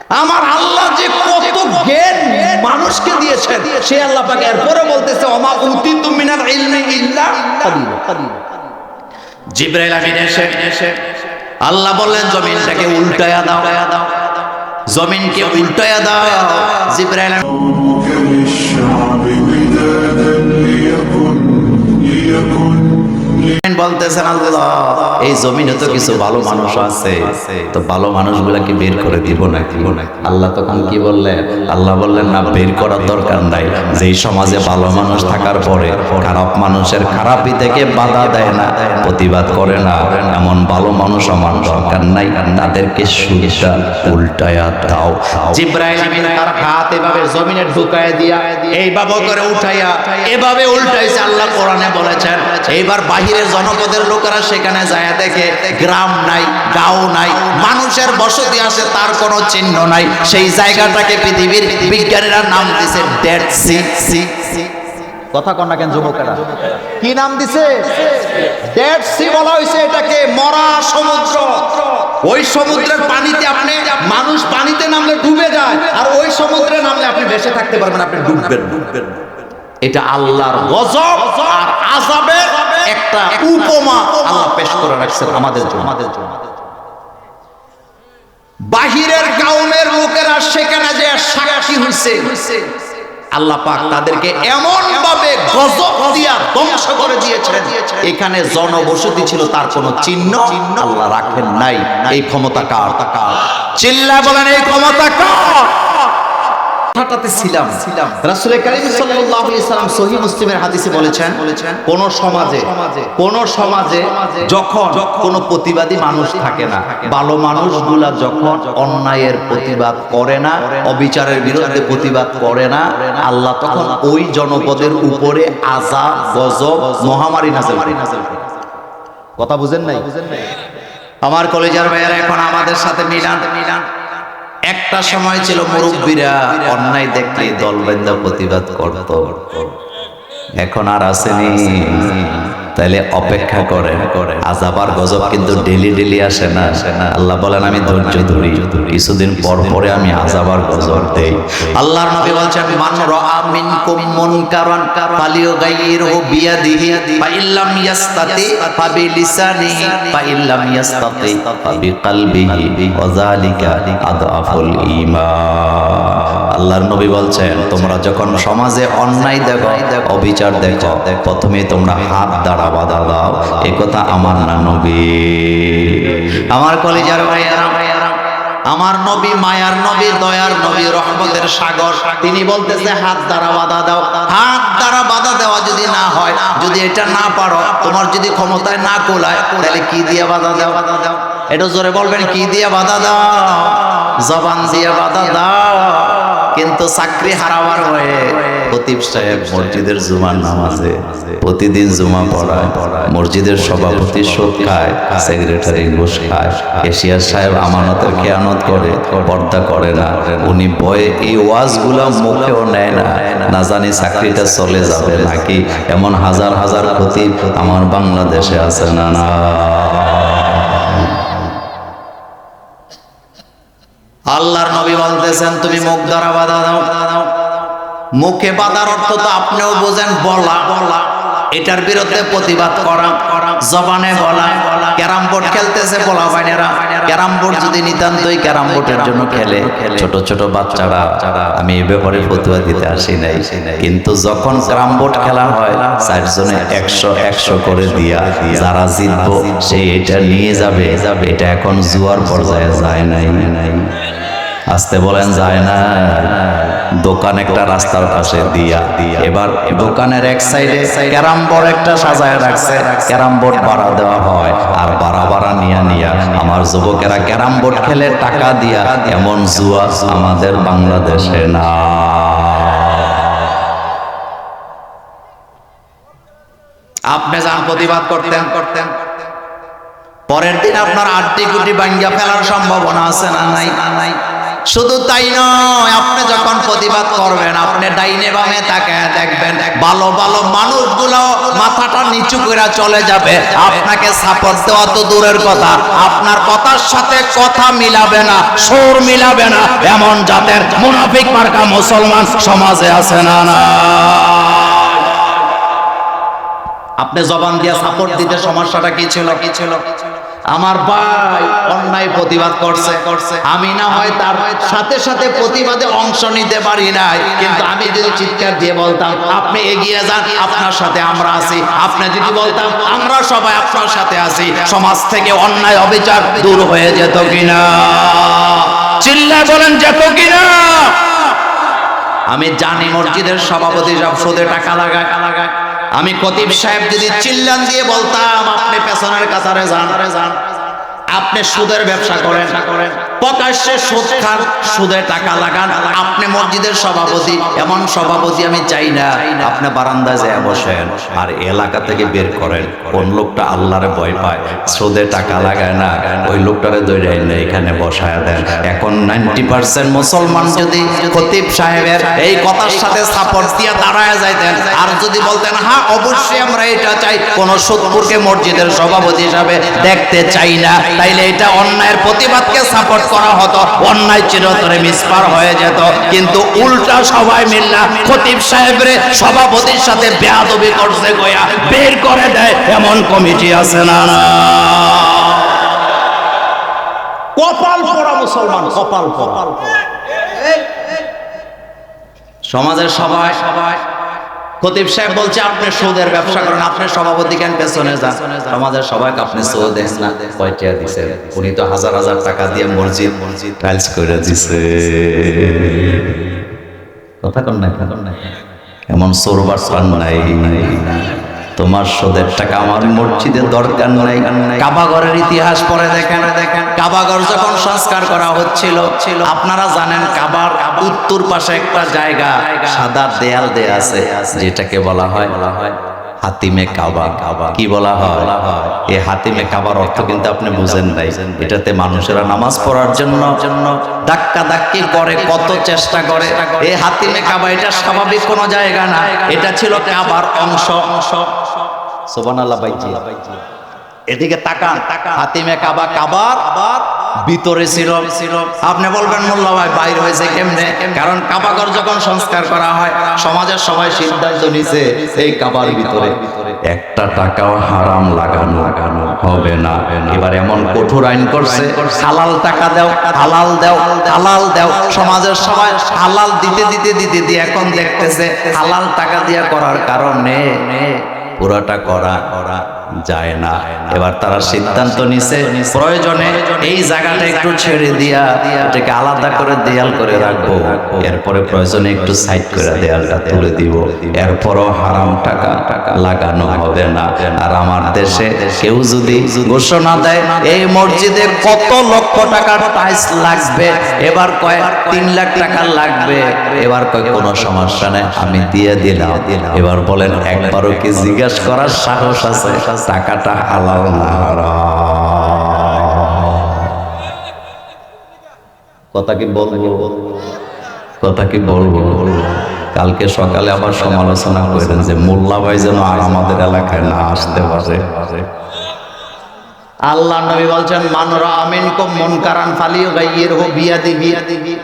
আমার আল্লাহ যে কত জ্ঞান মানুষকে দিয়েছেন, সে আল্লাহ পাক এরপরে বলতেছে ওমা উতিতু মিনাল ইলমি ইল্লা কালিলা। জিবরাইল আমিন এসে আল্লাহ বললেন জমিনটাকে উল্টায়া দাও, জমিনকে উল্টায়া দাও। জিবরাইল বলতেছেন আল্লাহ এই জমিনে তো কিছু ভালো মানুষ আছে, তো ভালো মানুষগুলাকে বের করে দিব নাকি? আল্লাহ তখন কি বললেন? আল্লাহ বললেন না, বের করার দরকার নাই। যেই সমাজে ভালো মানুষ থাকার পরে খারাপ মানুষের খারাপই থেকে বাধা দেয় না, প্রতিবাদ করে না, এমন ভালো মানুষ আমার দরকার নাই, তাদেরকে সুরটা উল্টায়া দাও। জিবরাইল আমিন তার হাত এভাবে জমিনে ঢুকায় দিয়া এইভাবে করে উঠাইয়া এভাবে উল্টাইছে। আল্লাহ কোরআনে বলেছেন এইবার বাহিরের জনপদের লোকেরা সেখানে যায় দেখে গ্রাম নাই, গাঁও নাই, মানুষের বসতি আছে, তার কোনো চিহ্ন নাই। সেই জায়গাটাকে পৃথিবীর বিজ্ঞানীরা নাম দিয়েছে ডেড সি। কথা কন না কেন যুবকেরা? কি নাম দিছে? ডেড সি বলা হয়েছে এটাকে, মরা সমুদ্র। ওই সমুদ্রের পানিতে আপনি মানুষ পানিতে নামলে ডুবে যায়, আর ওই সমুদ্রে নামলে আপনি ভেসে থাকতে পারবেন, আপনি ডুববেন। এটা আল্লাহর গজব আর আযাবের একটা উপমা আল্লাহ পেশ করে রাখছেন আমাদের জন্য। বাহিরের কাউমের লোকেরা সেখানে যে সাক্ষী হইছে, আল্লাহ পাক তাদেরকে এমন ভাবে গজব দিয়া ধ্বংস করে দিয়েছেন, এখানে জনবসতি ছিল, তার কোনো চিহ্ন আল্লাহ রাখেন নাই। এই ক্ষমতা কার? চিল্লায় বলেন এই ক্ষমতা কার? কথাটাতে ছিলাম রাসূল কারীম সাল্লাল্লাহু আলাইহি সাল্লাম সহিহ মুসলিমের হাদিসে বলেছেন কোন সমাজে যখন কোনো প্রতিবাদী মানুষ থাকে না, ভালো মানুষগুলা যখন অন্যায়ের প্রতিবাদ করে না, অবিচারের বিরুদ্ধে প্রতিবাদ করে না, আল্লাহ তখন ওই জনপদের উপরে আযাব, গজব, মহামারী নাযিল করেন। কথা বুঝেন নাই? আমার কলেজের ভাইয়েরা এখন আমাদের সাথে মিলান। একটা সময় ছিল মুরব্বীরা অন্যায় দেখলে দলবদ্ধ প্রতিবাদ করত, এখন আর আসেনি। তাইলে অপেক্ষা করেন, আযাব আর গজব কিন্তু ডেলি আসে না। আল্লাহ বলেন আমি ধৈর্য ধরি, কিছুদিন পর পরে আমি আযাব আর গজব দেই। আল্লাহর নবী বলেন মান রাআ মিনকুম মুনকারান ফালিয়ুগাইয়িরহু বিয়াদিহি ফা ইল্লাম ইয়াস্তাতি ফা বিলিসানিহি ফা ইল্লাম ইয়াস্তাতি ফা বিকলবিহি ওয়া যালিকা আদআফুল ঈমান। আল্লাহর নবী বলছেন তোমরা যখন সমাজে অন্যায় দেখো, অবিচার দেখো, প্রথমে তোমরা হাত দ্বারা বাধা দাও। এই কথা আমার না নবী। আমার কলিজার ভাইয়ারা, আমার নবী মায়ার নবী, দয়ার নবী, রহমতের সাগর, তিনি বলতেছে হাত দ্বারা বাধা দাও। হাত দ্বারা বাধা দেওয়া যদি না হয়, যদি এটা না পারো, তোমার যদি ক্ষমতায় না কোলায়, তাহলে কি দিয়ে বাধা দাও? এটা জোরে বলবেন, কি দিয়ে বাধা দাও? জবান দিয়ে বাধা দাও। কিন্তু চাকরি হারাবার হয়ে খতিব সাহেব মসজিদের জুমার নামাজে প্রতিদিন জুমা পড়ায়, মসজিদের সভাপতি সুদ খায়, সেক্রেটারি ঘুষ খায়, ক্যাশিয়ার সাহেব আমানতের খেয়ানত করে, পর্দা করে না, উনি ভয়ে এই ওয়াজগুলা মুখেও নেয় না, না জানি চাকরিটা চলে যাবে নাকি। এমন হাজার হাজার খতিব আমার বাংলাদেশে আছে না? না, আল্লাহর নবী বলতেছেন তুমি মুখ দ্বারা বাধা দাও। মুখে বাধার অর্থ তো আপনিও বোঝেন, বলা, এটার বিরুদ্ধে প্রতিবাদ করা, জবানে বলা। ক্যারাম বোর্ড খেলতেছে পোলা বাইনেরা, ক্যারাম বোর্ড যদি নিতান্তই ক্যারাম বোর্ডের জন্য খেলে, ছোট ছোট বাচ্চারা, আমি এই ব্যাপারে ফতোয়া দিতে আসি নাই, কিন্তু যখন ক্যারাম বোর্ড খেলা হয় 4 জনে 100 করে দিয়া যারা জিতবো সে এটা নিয়ে যাবে, এটা এখন জুয়ার পর্যায়ে যায় নাই। আসতে বলেন যায় না। দোকান একটা রাস্তার পাশে দিয়া, এবার দোকানের এক সাইডে ক্যারাম বোর্ড একটা সাজায় রাখছে, ক্যারাম বোর্ড ভাড়া দেওয়া হয়, আর ভাড়া নিয়া আমার যুবকেরা ক্যারাম বোর্ড খেলে টাকা দিয়া। এমন জুয়া আমাদের বাংলাদেশে না। আপনি যান প্রতিবাদ করতেন, পরের দিন আপনার 8 কোটি ভাঙ্গা ফেলার সম্ভাবনা আছে না নাই? শুধু তাই নয়, আপনি যখন প্রতিবাদ করবেন আপনি ডাইনে বামে তাকায় দেখবেন ভালো ভালো মানুষগুলো মাথাটা নিচু করে চলে যাবে। আপনাকে সাপোর্ট দেওয়া তো দূরের কথা, আপনার কথার সাথে কথা মিলাবে না, সুর মিলাবে না, এমন জাতের মুনাফিক মার্কা মুসলমান সমাজে আছে না? না, আপনি জবান দিয়ে সাপোর্ট দিতে সমস্যাটা কি ছিল? আমার ভাই অন্যায় প্রতিবাদ করছে, আমি না হয় তার সাথে সাথে প্রতিবাদে অংশ নিতে পারি নাই, কিন্তু আমি যদি চিৎকার দিয়ে বলতাম আপনি এগিয়ে যান, আপনার সাথে আমরা আছি, আপনি যদি বলতাম আমরা সবাই আপনার সাথে আছি, সমাজ থেকে অন্যায় অবিচার দূর হয়ে যেত কিনা? চিল্লায় বলেন যেত কিনা? আমি জানি মসজিদের সভাপতি সব সুদে টাকা লাগায়। আমি খতিব সাহেব যদি চিল্লান দিয়ে বলতাম আপনি পেছনের কাতারে যান, আপনি সুদের ব্যবসা করেন, প্রকাশ্যে সুদ খান, সুদে টাকা লাগান, আপনি মসজিদের সভাপতি, এমন সভাপতি আমি চাই না। আপনি বারান্দায় যেয়ে বসেন আর এলাকা থেকে বের করেন কোন লোকটা আল্লাহরে ভয় পায়, সুদে টাকা লাগায় না, ওই লোকটারে দৌড়াই না এখানে বসায় দেন। এখন 90% মুসলমান যদি খতিব সাহেবের এই কথার সাথে সাপোর্ট দিয়ে দাঁড়ায় যাইতেন আর যদি বলতেন হ্যাঁ অবশ্যই আমরা এটা চাই, কোন সুদপুরকে মসজিদের সভাপতি হিসাবে দেখতে চাই না, তাইলে এটা অন্যায়ের প্রতিবাদকে সাপোর্ট করা হতো, অন্যায় চিরতরে মিসপার হয়ে যেত। কিন্তু উল্টা সবাই মিল্লা খতিব সাহেবরে সভাপতির সাথে বেয়াদবি করছে গয়া বের করে দেয়, এমন কমিটি আছে না? কপাল পোড়া মুসলমান, কপাল পোড়া। সমাজের সবাই খতিব সাহেব বলছে আপনি সুদের ব্যবসা করেন, আপনি সভাপতি কেন পেছনে যান? আমাদের সবাইকে আপনি সুদ দেন না, কয়টা দিছেন? উনি তো হাজার হাজার টাকা দিয়ে মসজিদ টাইলস করে দিছে। কথা কন না, এমন চোরবার প্রাণ নাই। তোমার সুদের টাকা আমার মসজিদের দরকার নাই। কাবাঘরের ইতিহাস পড়ে দেখেন, কাবাঘর যখন সংস্কার করা হচ্ছিল, আপনারা জানেন কাবার উত্তর পাশে একটা জায়গা সাদা দেয়াল দেয়া আছে, যেটাকে বলা হয় হাতিমে কাবা। কি বলা হয়? এই হাতিমে কাবার অর্থ কিন্তু আপনি বুঝেন নাই। এটাতে মানুষেরা নামাজ পড়ার জন্য ধাক্কা ধাক্কি করে, কত চেষ্টা করে। এই হাতিমে কাবা এটা স্বাভাবিক কোনো জায়গা না, এটা ছিল কাবার অংশ। সুবহানাল্লাহ ভাইজি, এদিকে তাকান, হাতিমে কাবা কাবার ভিতরে ছিল। আপনি বলবেন মোল্লা ভাই বাইরে হয়েছে কেমনে? কারণ কাবাঘর যখন সংস্কার করা হয় সমাজের সবাই সিদ্ধান্ত নিছে এই কাবার ভিতরে একটা টাকাও হারাম লাগানো হবে না। এবার এমন কঠোর আইন করছে, হালাল টাকা দাও, হালাল দাও, হালাল দাও। সমাজের সবাই হালাল দিতে দিতে দিতে দিয়ে এখন দেখতেছে হালাল টাকা দিয়া করার কারণে পুরাটা করা যায় না। এবার তারা সিদ্ধান্ত নিছে প্রয়োজনে এই জায়গাটা একটু ছেড়ে দিয়া এটাকে আলাদা করে দেয়াল করে রাখবো, এরপরে প্রয়োজনে একটু সাইড করে দেয়ালটা তুলে দিব, এরপরও হারাম টাকা লাগানো হবে না। আর আমার দেশে কেউ যদি ঘোষণা দেয় এই মসজিদে কত লক্ষ টাকার টাইলস লাগবে, এবার কয় 3 লাখ টাকা লাগবে, এবার কয় কোনো সমস্যা নেই আমি দিয়ে দিলাম। এবার বলেন একবারও কি জিজ্ঞাসা করার সাহস আছে টাকাটা হালাল না হারাম? কথা কি বলবো? কালকে সকালে আবার সমালোচনা করেন যে মোল্লা ভাই যেন আর আমাদের এলাকায় না আসতে পারে। আল্লাহ নবী বলছেন মানরা আমিনকুম মুনকারান ফালিয়ুগাইয়িরহু বিয়াদিহি,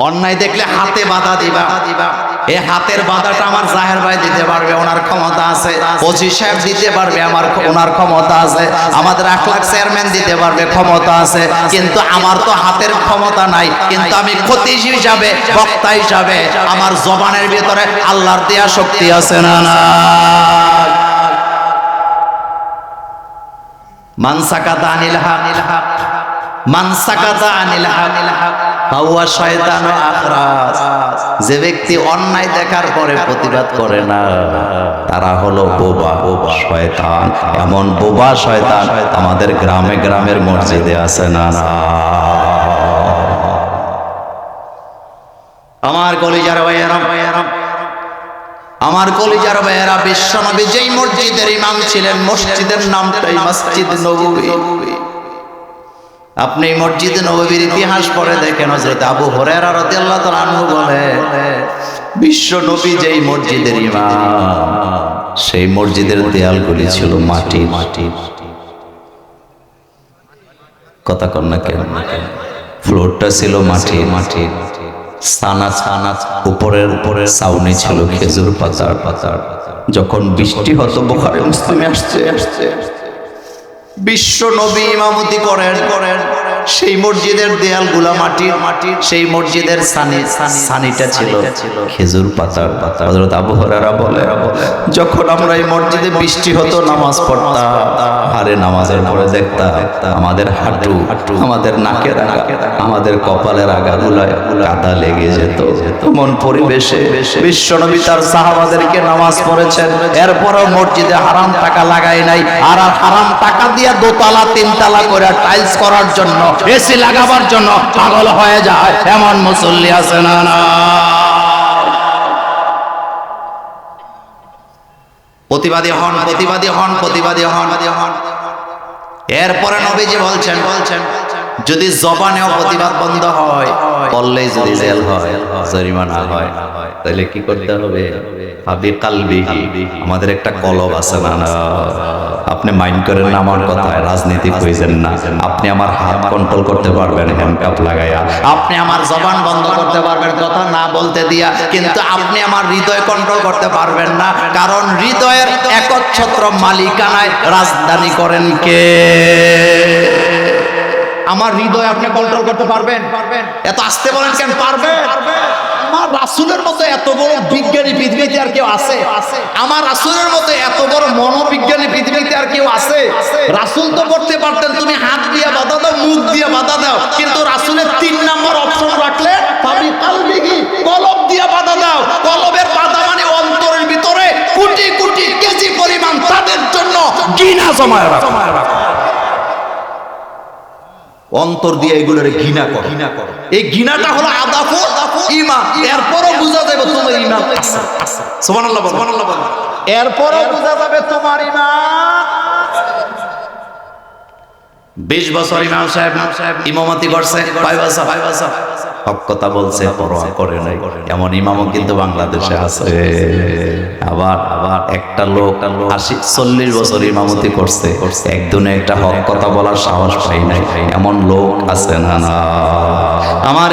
অন্যায় দেখলে হাতে বাধা দিবা। এই হাতের বাধাটা আমার জাহের ভাই দিতে পারবে, ওনার ক্ষমতা আছে। ওসি সাহেব দিতে পারবে, ওনার ক্ষমতা আছে। আমাদের আখলাক চেয়ারম্যান দিতে পারবে, ক্ষমতা আছে। কিন্তু আমার তো হাতের ক্ষমতা নাই, কিন্তু আমি খতিব হিসাবে, বক্তা হিসাবে আমার জবানের ভিতরে আল্লাহর দেয়া শক্তি আছে না? মান সাকাতা আনিল হক, মান সাকাতা আনিল হক ফাহুয়া শয়তানু আখরাস। যে ব্যক্তি অন্যায় দেখার পরে প্রতিবাদ করে না তারা হলো বোবা শয়তান। এমন বোবা শয়তান আমাদের গ্রামে গ্রামের মসজিদে আছে না? আমার কলিজার ভাইয়েরা, আমার কলিজার ভাইয়েরা, বিশ্বনবী যেই মসজিদের ইমাম ছিলেন মসজিদের নামটাই মসজিদ নববী। আপনি মসজিদে নববীর ইতিহাস পড়ে দেখেন, হযরত আবু হুরায়রা রাদিয়াল্লাহু তাআলা আনহু বলে, বিশ্ব নবী যেই মসজিদের ইমাম, সেই মসজিদের দেয়ালগুলি ছিল মাটি। কথা কন না কেন? ফ্লোরটা ছিল মাটি। সানা উপরের ছাউনি ছিল খেজুর পাতার। যখন বৃষ্টি হতো, বুখারী মুসলিমে আসছে, বিশ্ব নবী ইমামতি করেন, সেই মসজিদের দেয়ালগুলা মাটির, সেই মসজিদের সানিটা ছিল খেজুর পাতার। হযরত আবু হুরায়রা বলে, যখন আমরা এই মসজিদে বৃষ্টি হতো নামাজ পড়তাম, আরে নামাজের পরে দেখতাম আমাদের হাঁটু, আমাদের নাকের আগা, আমাদের কপালের আগাগুলায় কাদা লেগে যেত। এমন পরিবেশে বিশ্বনবী তার সাহাবাদেরকে নামাজ পড়েছেন, এরপরও মসজিদে হারাম টাকা লাগায় নাই। আর হারাম টাকা দিয়ে দোতলা তিনতলা করে টাইলস করার জন্য, এসি লাগাবার জন্য পাগল হয়ে যায় এমন মুসল্লি আছে না? প্রতিবাদী হন। এরপরে নবীজি বলছেন, যদি জবানেও প্রতিবাদ বন্ধ হয়, বললেই যদি জেল হয়, জরিমানা হয়, তাহলে কি করতে হবে? আবি কালবিহি, আমাদের একটা কলব আছে না? আপনি মাইন্ড করেন না আমার কথায়, রাজনীতি কইছেন না। আপনি আমার হাত কন্ট্রোল করতে পারবেন হ্যান্ডকাপ লাগাইয়া, আপনি আমার জবান বন্ধ করতে পারবেন কথা না বলতে দিয়া, কিন্তু আপনি আমার হৃদয় কন্ট্রোল করতে পারবেন না। কারণ হৃদয়ের একচ্ছত্র মালিকানায় রাজধানী করেন কে? আমার হৃদয় আপনি কন্ট্রোল করতে পারবেন? এত আস্তে বলেন কেন? পারবেন। আমার রাসূলের মতো এত বড় বিজ্ঞানী পৃথিবীতে আর কেউ আছে? আমার রাসূলের মতো এত বড় মনোবিজ্ঞানী পৃথিবীতে আর কেউ আছে? রাসূল তো করতে পারতেন, তুমি হাত দিয়ে বাধা দাও, মুখ দিয়ে বাধা দাও, কিন্তু রাসূলের 3 নম্বর অপশন রাখলে, ভাবি কালবিহি, কলব দিয়ে বাধা দাও। কলবের বাধা মানে অন্তরের ভিতরে কোটি কোটি কেজি পরিমাণ তাদের জন্য ঘৃণা জমায় রাখো। অন্তর দিয়ে এগুলোরে ঘৃণা করো। এই ঘৃণাটা হলো আদাফু ঈমান। এরপরও বুঝা যাবে তোমার ঈমান আছে। সুবহানাল্লাহ বল। এরপরও বুঝা যাবে তোমার ঈমান। 20 বছর ইমাম সাহেব ইমামতি করছে, 5 বছর হক কথা বলছে, পরোয়া করে নাই, এমন ইমামও কিন্তু বাংলাদেশে আছে। আবার একটা লোক 40 বছর ইমামতি করছে, একদিনে একটা হক কথা বলার সাহস পাই নাই, এমন লোক আছে না? আমার